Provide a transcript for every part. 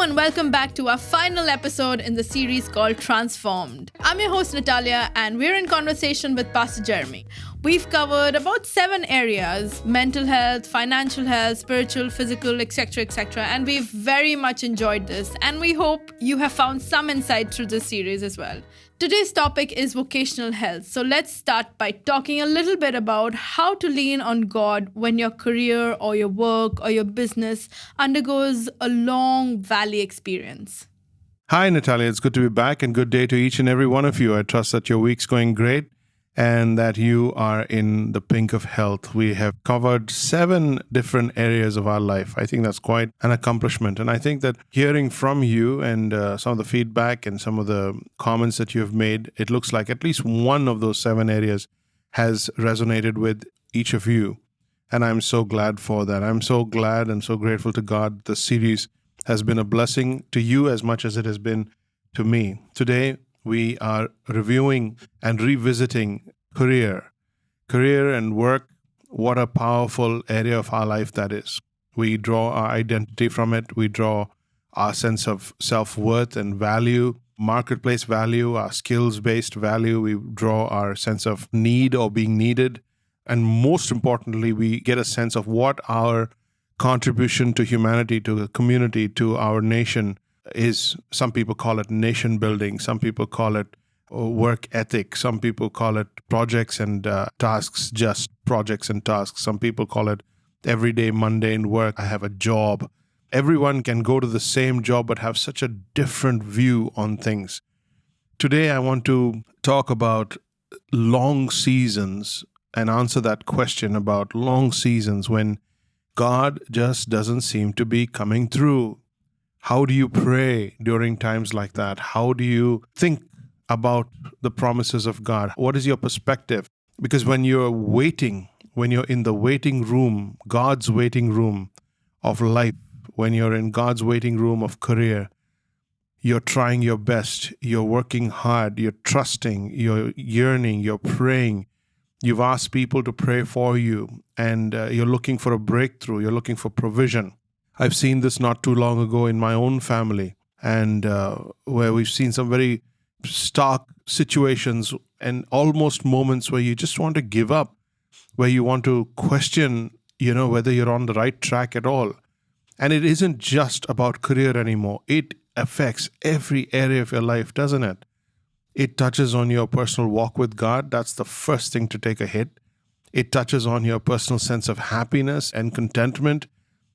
and welcome back to our final episode in the series called Transformed. I'm your host Natalia and we're in conversation with Pastor Jeremy. We've covered about 7 areas: mental health, financial health, spiritual, physical, etc., and we've very much enjoyed this and we hope you have found some insight through this series as well. Today's topic is vocational health. So let's start by talking a little bit about how to lean on God when your career or your work or your business undergoes a long valley experience. Hi, Natalia. It's good to be back and good day to each and every one of you. I trust that your week's going great and that you are in the pink of health. We have covered 7 different areas of our life. I think that's quite an accomplishment. And I think that hearing from you and some of the feedback and some of the comments that you have made, it looks like at least one of those 7 areas has resonated with each of you. And I'm so glad for that. I'm so glad and so grateful to God. The series has been a blessing to you as much as it has been to me. Today, we are reviewing and revisiting career and work. What a powerful area of our life that is. We draw our identity from it. We draw our sense of self-worth and value, marketplace value, our skills-based value. We draw our sense of need or being needed. And most importantly, we get a sense of what our contribution to humanity, to the community, to our nation is. Some people call it nation building. Some people call it work ethic. Some people call it projects and tasks, just projects and tasks. Some people call it everyday mundane work. I have a job. Everyone can go to the same job but have such a different view on things. Today, I want to talk about long seasons and answer that question about long seasons when God just doesn't seem to be coming through. How do you pray during times like that? How do you think about the promises of God? What is your perspective? Because when you're waiting, when you're in the waiting room, God's waiting room of life, when you're in God's waiting room of career, you're trying your best, you're working hard, you're trusting, you're yearning, you're praying. You've asked people to pray for you, and you're looking for a breakthrough, you're looking for provision. I've seen this not too long ago in my own family, and where we've seen some very stark situations and almost moments where you just want to give up, where you want to question, whether you're on the right track at all. And it isn't just about career anymore. It affects every area of your life, doesn't it? It touches on your personal walk with God. That's the first thing to take a hit. It touches on your personal sense of happiness and contentment.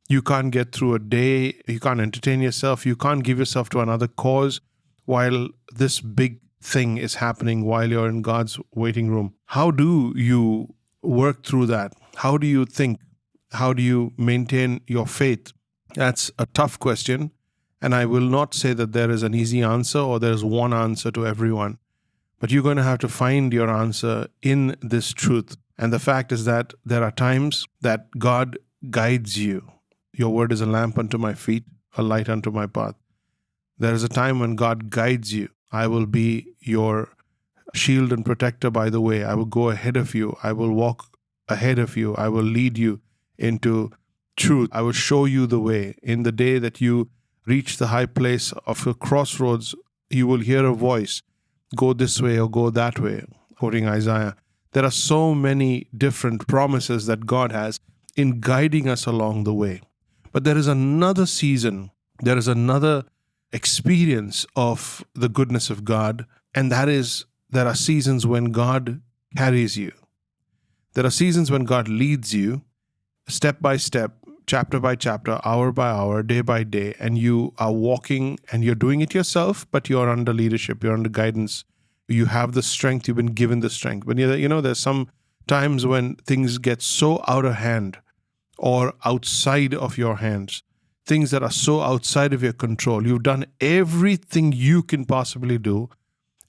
You can't get through a day. You can't entertain yourself. You can't give yourself to another cause while this big thing is happening, while you're in God's waiting room. How do you work through that? How do you think? How do you maintain your faith? That's a tough question. And I will not say that there is an easy answer or there's one answer to everyone. But you're going to have to find your answer in this truth. And the fact is that there are times that God guides you. Your word is a lamp unto my feet, a light unto my path. There is a time when God guides you. I will be your shield and protector by the way. I will go ahead of you. I will walk ahead of you. I will lead you into truth. I will show you the way. In the day that you reach the high place of a crossroads, you will hear a voice, go this way or go that way, quoting Isaiah. There are so many different promises that God has in guiding us along the way. But there is another season, there is another experience of the goodness of God, and that is there are seasons when God carries you. There are seasons when God leads you step by step, chapter by chapter, hour by hour, day by day, and you are walking and you're doing it yourself, but you're under leadership, you're under guidance. You have the strength, you've been given the strength. But there's some times when things get so out of hand or outside of your hands, things that are so outside of your control. You've done everything you can possibly do,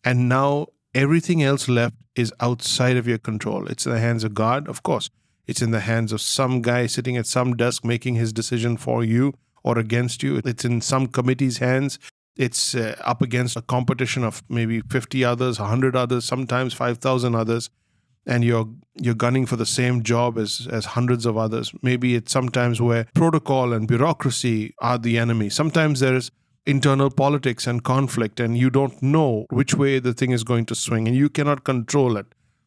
and now everything else left is outside of your control. It's in the hands of God, of course. It's in the hands of some guy sitting at some desk making his decision for you or against you. It's in some committee's hands. It's up against a competition of maybe 50 others, 100 others, sometimes 5,000 others. And you're gunning for the same job as hundreds of others. Maybe it's sometimes where protocol and bureaucracy are the enemy. Sometimes there's internal politics and conflict, and you don't know which way the thing is going to swing, and you cannot control it.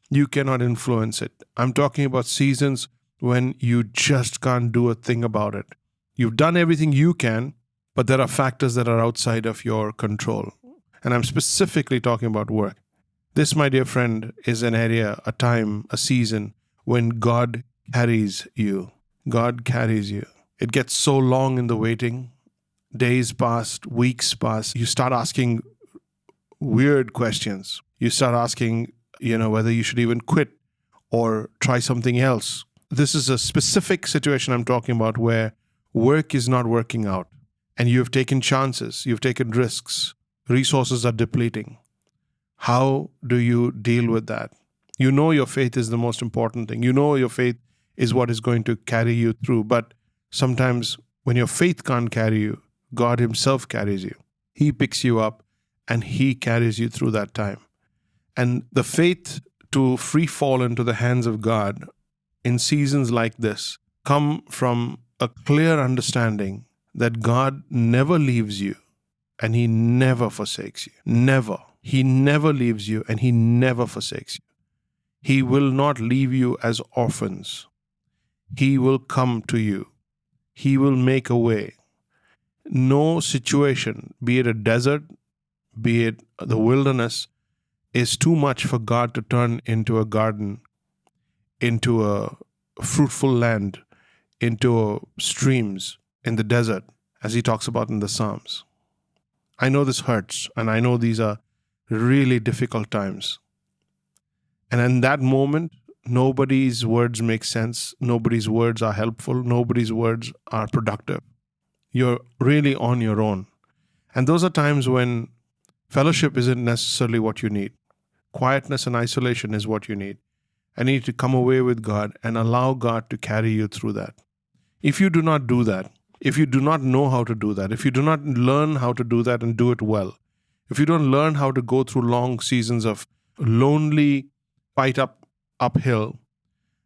You cannot influence it. I'm talking about seasons when you just can't do a thing about it. You've done everything you can, but there are factors that are outside of your control. And I'm specifically talking about work. This, my dear friend, is an area, a time, a season when God carries you. God carries you. It gets so long in the waiting. Days pass, weeks pass. You start asking weird questions. You start asking, whether you should even quit or try something else. This is a specific situation I'm talking about where work is not working out and you've taken chances, you've taken risks, resources are depleting. How do you deal with that? You know your faith is the most important thing. You know your faith is what is going to carry you through. But sometimes when your faith can't carry you, God Himself carries you. He picks you up and He carries you through that time. And the faith to free fall into the hands of God in seasons like this come from a clear understanding that God never leaves you and He never forsakes you. Never. He never leaves you and He never forsakes you. He will not leave you as orphans. He will come to you. He will make a way. No situation, be it a desert, be it the wilderness, is too much for God to turn into a garden, into a fruitful land, into streams in the desert, as He talks about in the Psalms. I know this hurts, and I know these are really difficult times. And in that moment, nobody's words make sense. Nobody's words are helpful. Nobody's words are productive. You're really on your own. And those are times when fellowship isn't necessarily what you need. Quietness and isolation is what you need. And you need to come away with God and allow God to carry you through that. If you do not do that, if you do not know how to do that, if you do not learn how to do that and do it well, if you don't learn how to go through long seasons of lonely fight uphill,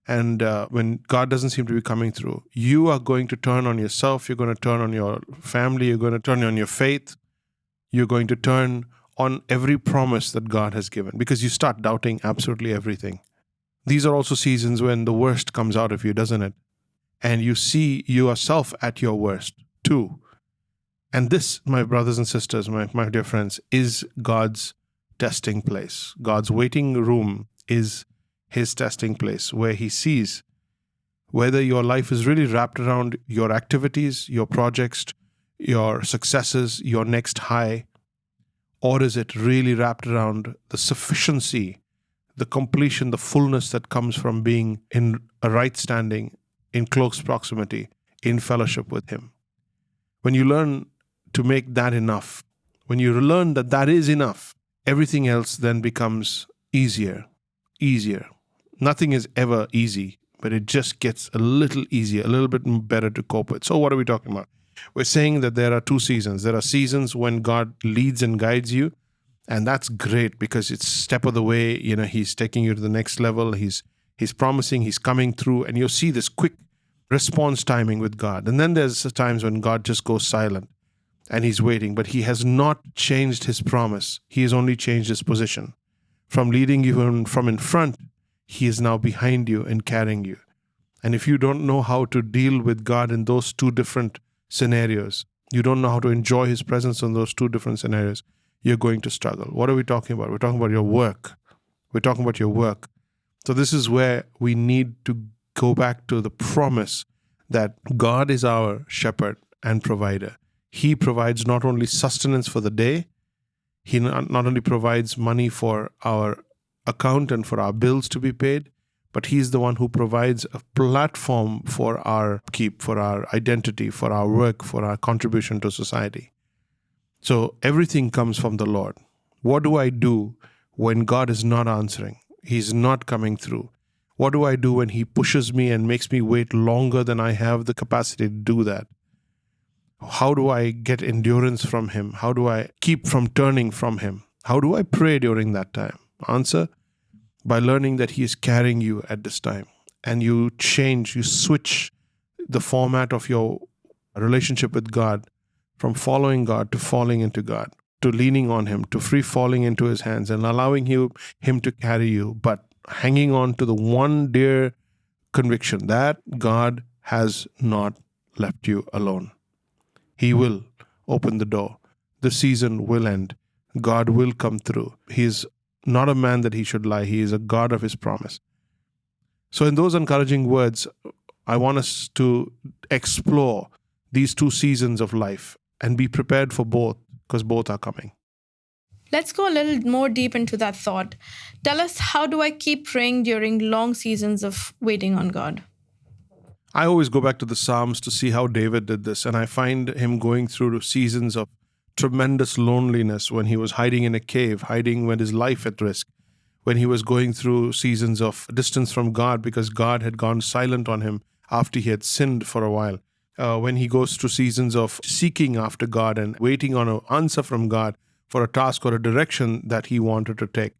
and when God doesn't seem to be coming through, you are going to turn on yourself, you're going to turn on your family, you're going to turn on your faith, you're going to turn on every promise that God has given because you start doubting absolutely everything. These are also seasons when the worst comes out of you, doesn't it? And you see yourself at your worst too. And this, my brothers and sisters, my dear friends, is God's testing place. God's waiting room is His testing place where He sees whether your life is really wrapped around your activities, your projects, your successes, your next high, or is it really wrapped around the sufficiency, the completion, the fullness that comes from being in a right standing, in close proximity, in fellowship with Him. When you learn to make that enough, when you learn that that is enough, everything else then becomes easier. Nothing is ever easy, but it just gets a little easier, a little bit better to cope with. So what are we talking about? We're saying that there are two seasons. There are seasons when God leads and guides you, and that's great because it's step of the way. He's taking you to the next level. He's promising, He's coming through, and you'll see this quick response timing with God. And then there's times when God just goes silent and He's waiting, but He has not changed His promise. He has only changed His position. From leading you from in front, He is now behind you and carrying you. And if you don't know how to deal with God in those two different scenarios, you don't know how to enjoy His presence in those two different scenarios, you're going to struggle. What are we talking about? We're talking about your work. We're talking about your work. So this is where we need to go back to the promise that God is our shepherd and provider. He provides not only sustenance for the day, He not only provides money for our account and for our bills to be paid, but He's the one who provides a platform for our keep, for our identity, for our work, for our contribution to society. So everything comes from the Lord. What do I do when God is not answering? He's not coming through. What do I do when He pushes me and makes me wait longer than I have the capacity to do that? How do I get endurance from Him? How do I keep from turning from Him? How do I pray during that time? Answer, by learning that He is carrying you at this time. And you switch the format of your relationship with God from following God to falling into God, to leaning on Him, to free falling into His hands and allowing Him to carry you, but hanging on to the one dear conviction that God has not left you alone. He will open the door. The season will end. God will come through. He is not a man that He should lie. He is a God of His promise. So in those encouraging words, I want us to explore these two seasons of life and be prepared for both, because both are coming. Let's go a little more deep into that thought. Tell us, how do I keep praying during long seasons of waiting on God? I always go back to the Psalms to see how David did this, and I find him going through seasons of tremendous loneliness when he was hiding in a cave, hiding with his life at risk, when he was going through seasons of distance from God because God had gone silent on him after he had sinned for a while, when he goes through seasons of seeking after God and waiting on an answer from God for a task or a direction that he wanted to take.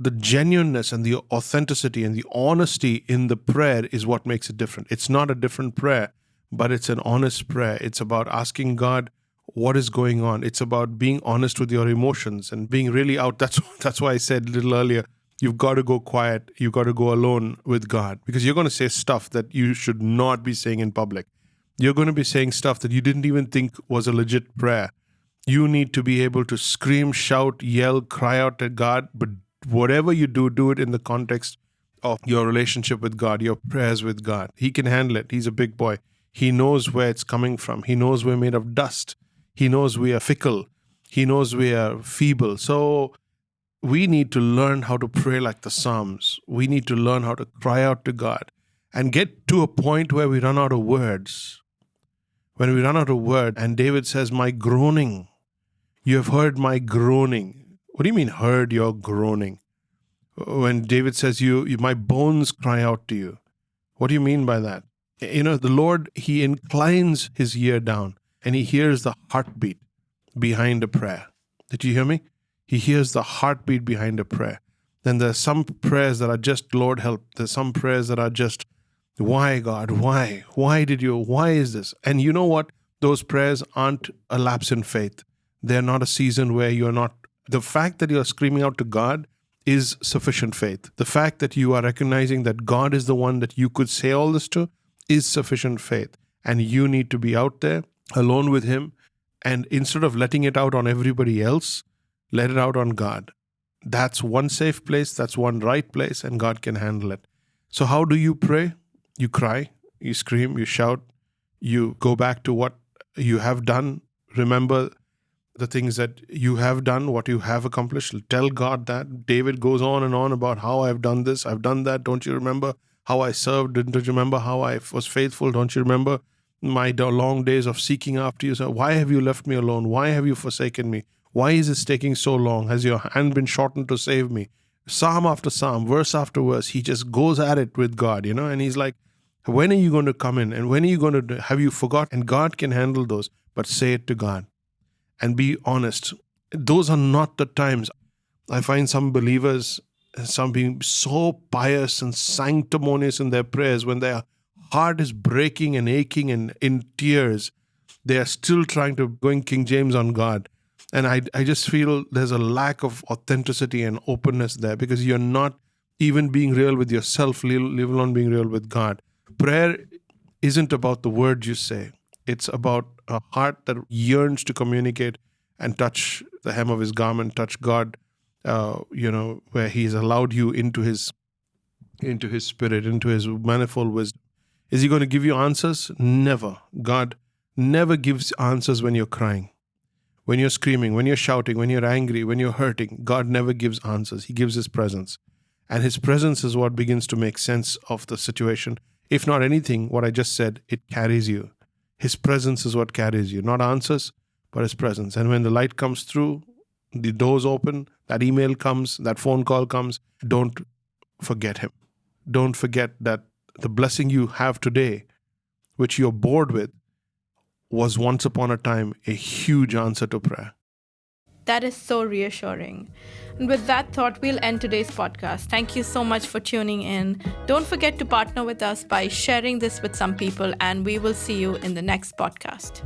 The genuineness and the authenticity and the honesty in the prayer is what makes it different. It's not a different prayer, but it's an honest prayer. It's about asking God what is going on. It's about being honest with your emotions and being really out. That's why I said a little earlier, you've got to go quiet. You've got to go alone with God, because you're going to say stuff that you should not be saying in public. You're going to be saying stuff that you didn't even think was a legit prayer. You need to be able to scream, shout, yell, cry out at God, but whatever you do, do it in the context of your relationship with God, your prayers with God. He can handle it. He's a big boy. He knows where it's coming from. He knows we're made of dust. He knows we are fickle. He knows we are feeble. So we need to learn how to pray like the Psalms. We need to learn how to cry out to God and get to a point where we run out of words. When we run out of words, and David says, my groaning, you have heard my groaning. What do you mean, heard your groaning? When David says, my bones cry out to you. What do you mean by that? The Lord, He inclines His ear down and He hears the heartbeat behind a prayer. Did you hear me? He hears the heartbeat behind a prayer. Then there's some prayers that are just, Lord help. There's some prayers that are just, why God? Why? Why is this? And you know what? Those prayers aren't a lapse in faith. They're not a season where you're not. The fact that you're screaming out to God is sufficient faith. The fact that you are recognizing that God is the one that you could say all this to is sufficient faith. And you need to be out there alone with Him. And instead of letting it out on everybody else, let it out on God. That's one safe place. That's one right place. And God can handle it. So how do you pray? You cry, you scream, you shout, you go back to what you have done. Remember the things that you have done, what you have accomplished. Tell God that. David goes on and on about how I've done this, I've done that. Don't you remember how I served? Don't you remember how I was faithful? Don't you remember my long days of seeking after you? So why have you left me alone? Why have you forsaken me? Why is this taking so long? Has your hand been shortened to save me? Psalm after psalm, verse after verse, he just goes at it with God, and he's like, when are you going to come in? And when are you going to, have you forgotten? And God can handle those, but say it to God. And be honest. Those are not the times. I find some believers, some being so pious and sanctimonious in their prayers, when their heart is breaking and aching and in tears, they are still trying to going King James on God. And I just feel there's a lack of authenticity and openness there, because you're not even being real with yourself, let alone being real with God. Prayer isn't about the words you say. It's about a heart that yearns to communicate and touch the hem of His garment, touch God, where He's allowed you into His spirit, into His manifold wisdom. Is He going to give you answers? Never. God never gives answers when you're crying, when you're screaming, when you're shouting, when you're angry, when you're hurting. God never gives answers. He gives His presence. And His presence is what begins to make sense of the situation. If not anything, what I just said, it carries you. His presence is what carries you, not answers, but His presence. And when the light comes through, the doors open, that email comes, that phone call comes, don't forget Him. Don't forget that the blessing you have today, which you're bored with, was once upon a time a huge answer to prayer. That is so reassuring. And with that thought, we'll end today's podcast. Thank you so much for tuning in. Don't forget to partner with us by sharing this with some people, and we will see you in the next podcast.